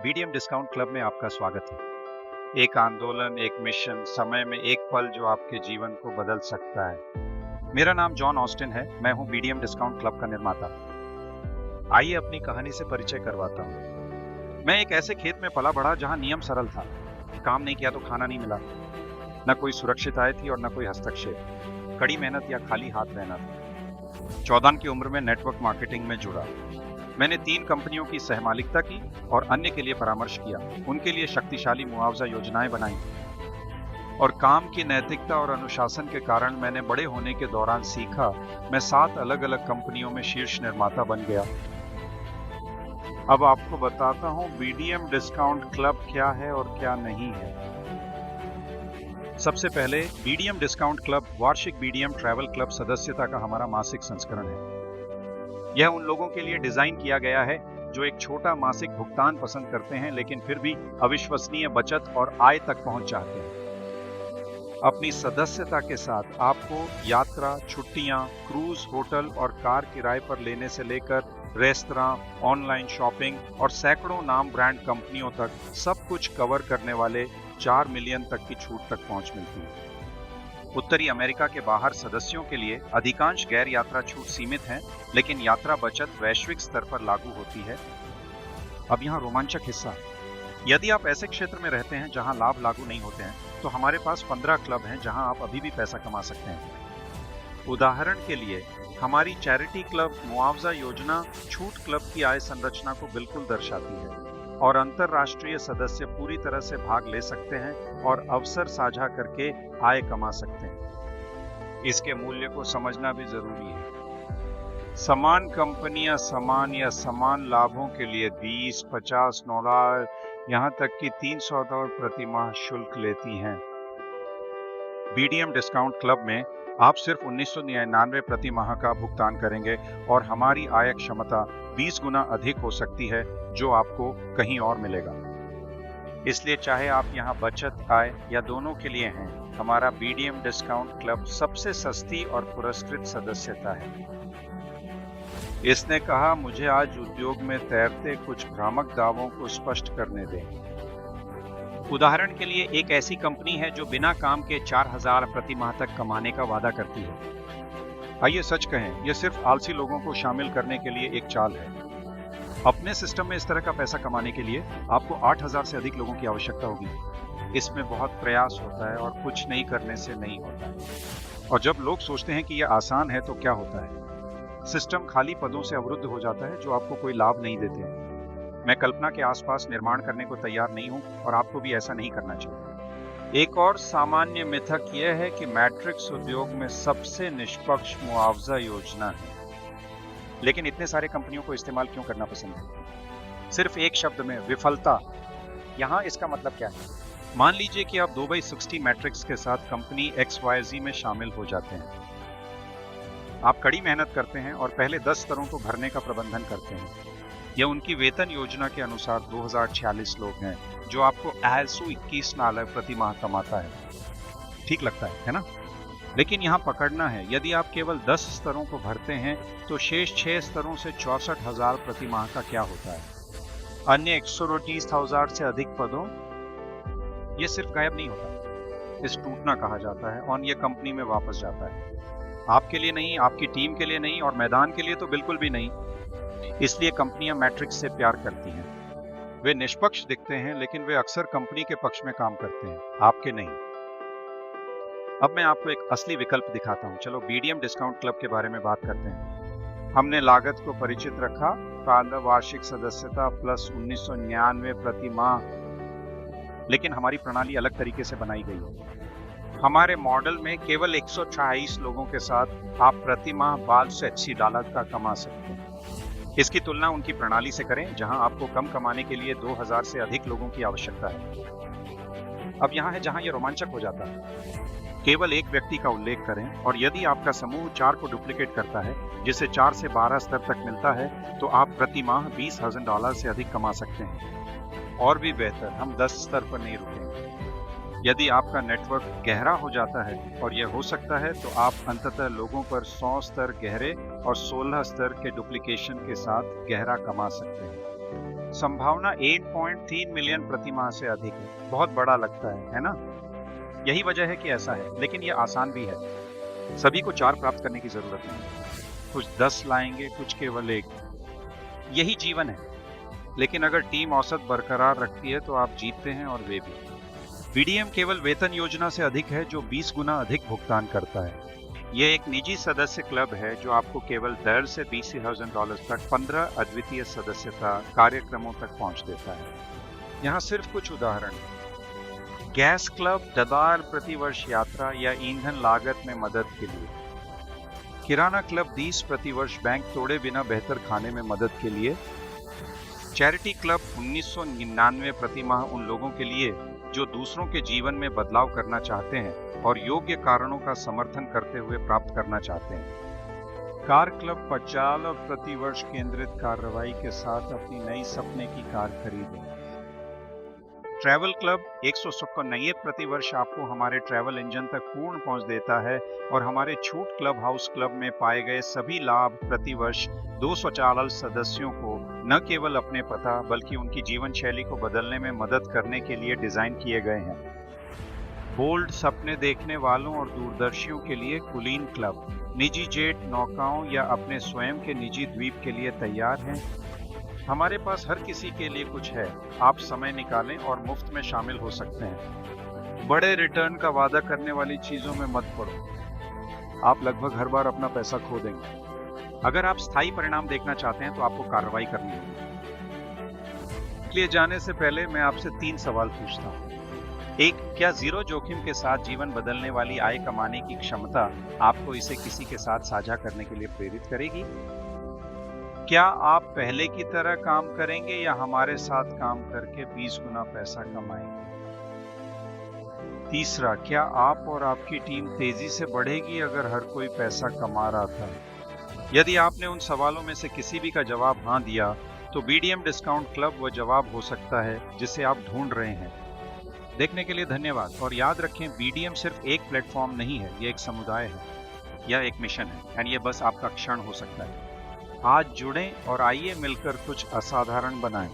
BDM discount club में आपका स्वागत है। एक आंदोलन, एक मिशन, समय में एक पल जो आपके जीवन को बदल सकता है। मेरा नाम जॉन ऑस्टिन है। मैं हूं बीडीएम डिस्काउंट क्लब का निर्माता। आइए अपनी कहानी से परिचय करवाता हूं। मैं एक ऐसे खेत में पला बढ़ा जहां नियम सरल था। काम नहीं किया तो खाना नहीं मिला। न कोई सुरक्षित आय थी और न कोई हस्तक्षेप। कड़ी मेहनत या खाली हाथ रहना था। 14 की उम्र में नेटवर्क मार्केटिंग में जुड़ा। मैंने 3 कंपनियों की सहमालिकता की और अन्य के लिए परामर्श किया। उनके लिए शक्तिशाली मुआवजा योजनाएं बनाई और काम की नैतिकता और अनुशासन के कारण मैंने बड़े होने के दौरान सीखा। मैं 7 अलग-अलग कंपनियों में शीर्ष निर्माता बन गया। अब आपको बताता हूं बीडीएम डिस्काउंट क्लब क्या है और क्या नहीं है। सबसे पहले बीडीएम डिस्काउंट क्लब वार्षिक बीडीएम ट्रैवल क्लब सदस्यता का हमारा मासिक संस्करण है। यह उन लोगों के लिए डिजाइन किया गया है जो एक छोटा मासिक भुगतान पसंद करते हैं लेकिन फिर भी अविश्वसनीय बचत और आय तक पहुंच चाहते हैं। अपनी सदस्यता के साथ आपको यात्रा, छुट्टियां, क्रूज, होटल और कार किराए पर लेने से लेकर रेस्तरां, ऑनलाइन शॉपिंग और सैकड़ों नाम ब्रांड कंपनियों तक सब कुछ कवर करने वाले 4 मिलियन तक की छूट तक पहुंच मिलती है। उत्तरी अमेरिका के बाहर सदस्यों के लिए अधिकांश गैर यात्रा छूट सीमित हैं, लेकिन यात्रा बचत वैश्विक स्तर पर लागू होती है। अब यहाँ रोमांचक हिस्सा। यदि आप ऐसे क्षेत्र में रहते हैं जहाँ लाभ लागू नहीं होते हैं, तो हमारे पास 15 क्लब हैं जहाँ आप अभी भी पैसा कमा सकते हैं। उदाहरण के लिए, हमारी चैरिटी क्लब मुआवजा योजना छूट क्लब की आय संरचना को बिल्कुल दर्शाती है और अंतरराष्ट्रीय सदस्य पूरी तरह से भाग ले सकते हैं और अवसर साझा करके आय कमा सकते हैं। इसके मूल्य को समझना भी जरूरी है। समान कंपनियां समान या समान लाभों के लिए 20, 50 $9 यहां तक कि $300 प्रति माह शुल्क लेती हैं। बीडीएम डिस्काउंट क्लब में आप सिर्फ 1999 प्रति माह का भुगतान करेंगे और हमारी आय क्षमता 20 गुना अधिक हो सकती है जो आपको कहीं और मिलेगा। इसलिए चाहे आप यहाँ बचत, आय या दोनों के लिए हैं, हमारा बीडीएम डिस्काउंट क्लब सबसे सस्ती और पुरस्कृत सदस्यता है। इसने कहा, मुझे आज उद्योग में तैरते कुछ भ्रामक दावों को स्पष्ट करने दें। उदाहरण के लिए, एक ऐसी कंपनी है जो बिना काम के 4000 प्रति माह तक कमाने का वादा करती है। आइए सच कहें, यह सिर्फ आलसी लोगों को शामिल करने के लिए एक चाल है। अपने सिस्टम में इस तरह का पैसा कमाने के लिए आपको 8000 से अधिक लोगों की आवश्यकता होगी। इसमें बहुत प्रयास होता है और कुछ नहीं करने से नहीं होता है। और जब लोग सोचते हैं कि यह आसान है तो क्या होता है? सिस्टम खाली पदों से अवरुद्ध हो जाता है जो आपको कोई लाभ नहीं देते हैं। मैं कल्पना के आसपास निर्माण करने को तैयार नहीं हूं और आपको भी ऐसा नहीं करना चाहिए। एक और सामान्य मिथक यह है कि मैट्रिक्स उद्योग में सबसे निष्पक्ष मुआवजा योजना है। लेकिन इतने सारे कंपनियों को इस्तेमाल क्यों करना पसंद है? सिर्फ एक शब्द में, विफलता। यहाँ इसका मतलब क्या है? मान लीजिए कि आप 2/60 मैट्रिक्स के साथ कंपनी XYZ में शामिल हो जाते हैं। आप कड़ी मेहनत करते हैं और पहले 10 स्तरों को भरने का प्रबंधन करते हैं। यह उनकी वेतन योजना के अनुसार 2046 लोग हैं जो आपको $21 प्रति माह कमाता है। ठीक लगता है ना? लेकिन यहाँ पकड़ना है, यदि आप केवल 10 स्तरों को भरते हैं तो शेष 6 स्तरों से 64,000 प्रति माह का क्या होता है? अन्य 130,000 से अधिक पदों, ये सिर्फ गायब नहीं होता, इस टूटना कहा जाता है और यह कंपनी में वापस जाता है। आपके लिए नहीं, आपकी टीम के लिए नहीं और मैदान के लिए तो बिल्कुल भी नहीं। इसलिए कंपनियां मैट्रिक्स से प्यार करती हैं। वे निष्पक्ष दिखते हैं लेकिन वे अक्सर कंपनी के पक्ष में काम करते हैं, आपके नहीं। अब मैं आपको एक असली विकल्प दिखाता हूं। चलो बीडीएम डिस्काउंट क्लब के बारे में बात करते हैं। हमने लागत को परिचित रखा, वार्षिक सदस्यता प्लस 1999 प्रति माह। लेकिन हमारी प्रणाली अलग तरीके से बनाई गई है। हमारे मॉडल में केवल 128 लोगों के साथ आप प्रति माह $1280 का कमा सकते हैं। इसकी तुलना उनकी प्रणाली से करें जहां आपको कम कमाने के लिए 2000 से अधिक लोगों की आवश्यकता है। अब यहां है जहां यह रोमांचक हो जाता है। केवल एक व्यक्ति का उल्लेख करें और यदि आपका समूह 4 को डुप्लीकेट करता है, जिसे 4 से 12 स्तर तक मिलता है, तो आप प्रति माह $20,000 से अधिक कमा सकते हैं। और भी बेहतर, हम 10 स्तर पर नहीं रुकेंगे। यदि आपका नेटवर्क गहरा हो जाता है, और यह हो सकता है, तो आप अंततः लोगों पर 100 स्तर गहरे और 16 स्तर के डुप्लीकेशन के साथ गहरा कमा सकते हैं। संभावना 8.3 मिलियन प्रति माह से अधिक है। बहुत बड़ा लगता है ना? यही वजह है कि ऐसा है, लेकिन यह आसान भी है। सभी को 4 प्राप्त करने की जरूरत नहीं। कुछ 10 लाएंगे, कुछ केवल 1। यही जीवन है। लेकिन अगर टीम औसत बरकरार रखती है तो आप जीतते हैं और वे भी। बीडीएम केवल वेतन योजना से अधिक है जो 20 गुना अधिक भुगतान करता है। यह एक निजी सदस्य क्लब है जो आपको केवल $10 से $20,000 तक 15 अद्वितीय सदस्यता कार्यक्रमों तक पहुंच देता है। यहाँ सिर्फ कुछ उदाहरण हैं। गैस क्लब $10 प्रतिवर्ष यात्रा या ईंधन लागत में मदद के लिए। किराना क्लब 20 प्रतिवर्ष बैंक तोड़े बिना बेहतर खाने में मदद के लिए। चैरिटी क्लब 1999 प्रति माह उन लोगों के लिए जो दूसरों के जीवन में बदलाव करना चाहते हैं और योग्य कारणों का समर्थन करते हुए प्राप्त करना चाहते हैं। कार क्लब 50 प्रतिवर्ष केंद्रित कार्रवाई के साथ अपनी नई सपने की कार खरीदें। ट्रैवल क्लब 197 प्रतिवर्ष आपको हमारे ट्रैवल इंजन तक पूर्ण पहुंच देता है और हमारे छूट क्लब हाउस क्लब में पाए गए सभी लाभ प्रतिवर्ष 240 सदस्यों को न केवल अपने पता बल्कि उनकी जीवन शैली को बदलने में मदद करने के लिए डिजाइन किए गए हैं। बोल्ड सपने देखने वालों और दूरदर्शियों के लिए कुलीन क्लब निजी जेट, नौकाओं या अपने स्वयं के निजी द्वीप के लिए तैयार हैं। हमारे पास हर किसी के लिए कुछ है। आप समय निकालें और मुफ्त में शामिल हो सकते हैं। बड़े रिटर्न का वादा करने वाली चीजों में मत पड़ो। आप लगभग हर बार अपना पैसा खो देंगे। अगर आप स्थायी परिणाम देखना चाहते हैं तो आपको कार्रवाई करनी होगी। इसलिए जाने से पहले मैं आपसे 3 सवाल पूछता हूं। 1, क्या जीरो जोखिम के साथ जीवन बदलने वाली आय कमाने की क्षमता आपको इसे किसी के साथ साझा करने के लिए प्रेरित करेगी? क्या आप पहले की तरह काम करेंगे या हमारे साथ काम करके 20 गुना पैसा कमाएंगे? तीसरा, क्या आप और आपकी टीम तेजी से बढ़ेगी अगर हर कोई पैसा कमा रहा था? यदि आपने उन सवालों में से किसी भी का जवाब हाँ दिया तो बीडीएम डिस्काउंट क्लब वह जवाब हो सकता है जिसे आप ढूंढ रहे हैं। देखने के लिए धन्यवाद और याद रखें, बीडीएम सिर्फ एक प्लेटफॉर्म नहीं है, यह एक समुदाय है, यह एक मिशन है एंड यह बस आपका क्षण हो सकता है। आज जुड़ें और आइए मिलकर कुछ असाधारण बनाएं।